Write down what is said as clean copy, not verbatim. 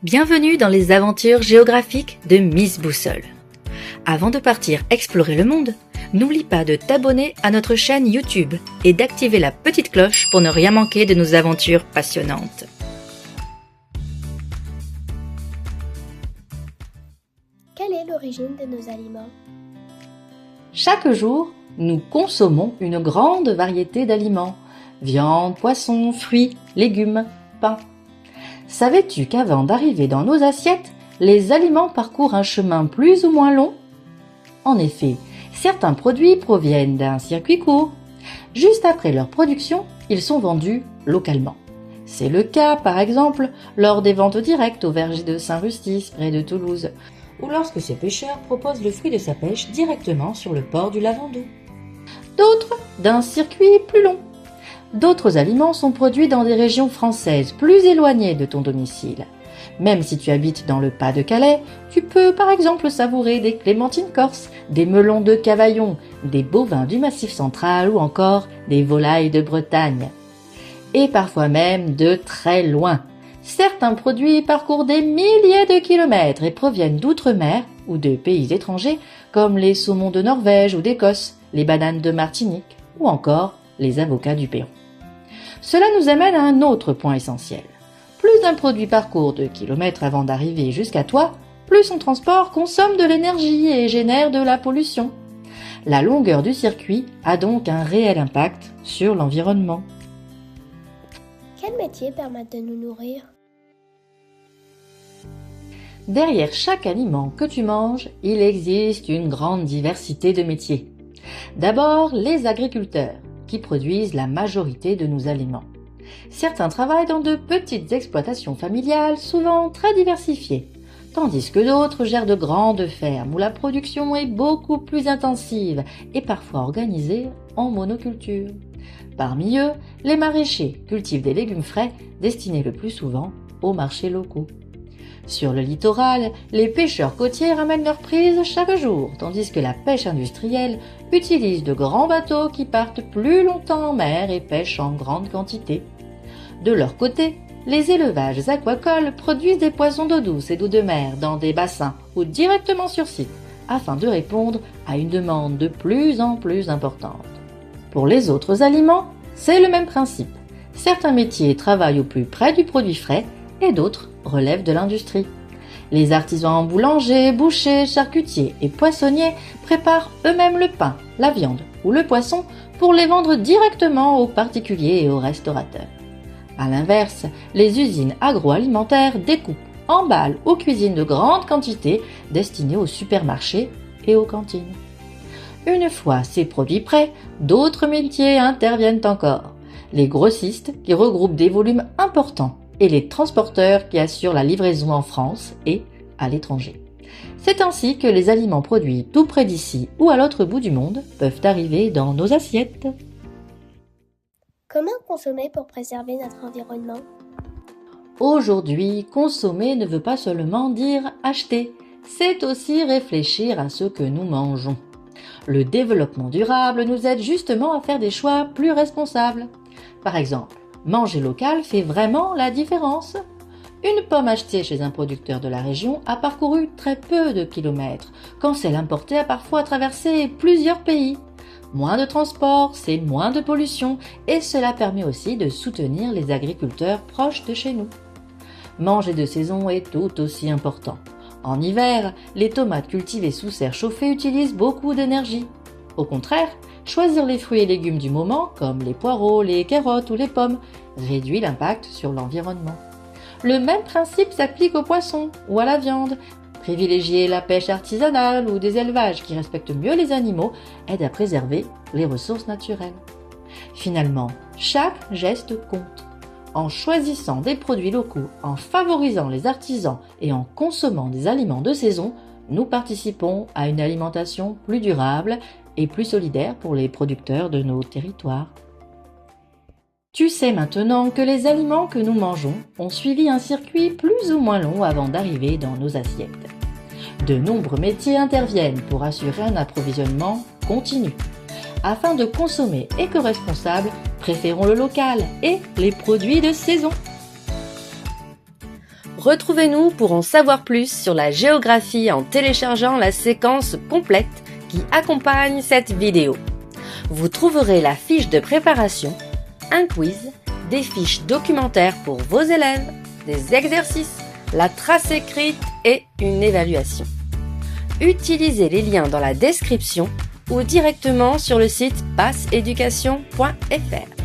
Bienvenue dans les aventures géographiques de Miss Boussole. Avant de partir explorer le monde, n'oublie pas de t'abonner à notre chaîne YouTube et d'activer la petite cloche pour ne rien manquer de nos aventures passionnantes. Quelle est l'origine de nos aliments? Chaque jour, nous consommons une grande variété d'aliments. Viande, poissons, fruits, légumes, pain. Savais-tu qu'avant d'arriver dans nos assiettes, les aliments parcourent un chemin plus ou moins long? En effet, certains produits proviennent d'un circuit court. Juste après leur production, ils sont vendus localement. C'est le cas, par exemple, lors des ventes directes au verger de Saint-Rustis, près de Toulouse, ou lorsque ces pêcheurs proposent le fruit de sa pêche directement sur le port du Lavandou. D'autres, d'un circuit plus long. D'autres aliments sont produits dans des régions françaises plus éloignées de ton domicile. Même si tu habites dans le Pas-de-Calais, tu peux par exemple savourer des clémentines corses, des melons de Cavaillon, des bovins du Massif central ou encore des volailles de Bretagne. Et parfois même de très loin. Certains produits parcourent des milliers de kilomètres et proviennent d'outre-mer ou de pays étrangers comme les saumons de Norvège ou d'Écosse, les bananes de Martinique ou encore les avocats du Pérou. Cela nous amène à un autre point essentiel. Plus un produit parcourt de kilomètres avant d'arriver jusqu'à toi, plus son transport consomme de l'énergie et génère de la pollution. La longueur du circuit a donc un réel impact sur l'environnement. Quels métiers permettent de nous nourrir? Derrière chaque aliment que tu manges, il existe une grande diversité de métiers. D'abord, les agriculteurs, qui produisent la majorité de nos aliments. Certains travaillent dans de petites exploitations familiales, souvent très diversifiées, tandis que d'autres gèrent de grandes fermes où la production est beaucoup plus intensive et parfois organisée en monoculture. Parmi eux, les maraîchers cultivent des légumes frais destinés le plus souvent aux marchés locaux. Sur le littoral, les pêcheurs côtiers ramènent leurs prises chaque jour, tandis que la pêche industrielle utilise de grands bateaux qui partent plus longtemps en mer et pêchent en grande quantité. De leur côté, les élevages aquacoles produisent des poissons d'eau douce et d'eau de mer dans des bassins ou directement sur site, afin de répondre à une demande de plus en plus importante. Pour les autres aliments, c'est le même principe. Certains métiers travaillent au plus près du produit frais et d'autres relèvent de l'industrie. Les artisans boulangers, bouchers, charcutiers et poissonniers préparent eux-mêmes le pain, la viande ou le poisson pour les vendre directement aux particuliers et aux restaurateurs. À l'inverse, les usines agroalimentaires découpent, emballent ou cuisinent de grandes quantités destinées aux supermarchés et aux cantines. Une fois ces produits prêts, d'autres métiers interviennent encore. Les grossistes qui regroupent des volumes importants et les transporteurs qui assurent la livraison en France et à l'étranger. C'est ainsi que les aliments produits tout près d'ici ou à l'autre bout du monde peuvent arriver dans nos assiettes. Comment consommer pour préserver notre environnement? Aujourd'hui, consommer ne veut pas seulement dire acheter, c'est aussi réfléchir à ce que nous mangeons. Le développement durable nous aide justement à faire des choix plus responsables. Par exemple, manger local fait vraiment la différence. Une pomme achetée chez un producteur de la région a parcouru très peu de kilomètres, quand celle importée a parfois traversé plusieurs pays. Moins de transport, c'est moins de pollution et cela permet aussi de soutenir les agriculteurs proches de chez nous. Manger de saison est tout aussi important. En hiver, les tomates cultivées sous serre chauffée utilisent beaucoup d'énergie. Au contraire, choisir les fruits et légumes du moment, comme les poireaux, les carottes ou les pommes, réduit l'impact sur l'environnement. Le même principe s'applique aux poissons ou à la viande. Privilégier la pêche artisanale ou des élevages qui respectent mieux les animaux aide à préserver les ressources naturelles. Finalement, chaque geste compte. En choisissant des produits locaux, en favorisant les artisans et en consommant des aliments de saison, nous participons à une alimentation plus durable et plus solidaire pour les producteurs de nos territoires. Tu sais maintenant que les aliments que nous mangeons ont suivi un circuit plus ou moins long avant d'arriver dans nos assiettes. De nombreux métiers interviennent pour assurer un approvisionnement continu. Afin de consommer éco-responsable, préférons le local et les produits de saison. Retrouvez-nous pour en savoir plus sur la géographie en téléchargeant la séquence complète qui accompagne cette vidéo. Vous trouverez la fiche de préparation, un quiz, des fiches documentaires pour vos élèves, des exercices, la trace écrite et une évaluation. Utilisez les liens dans la description ou directement sur le site passeeducation.fr.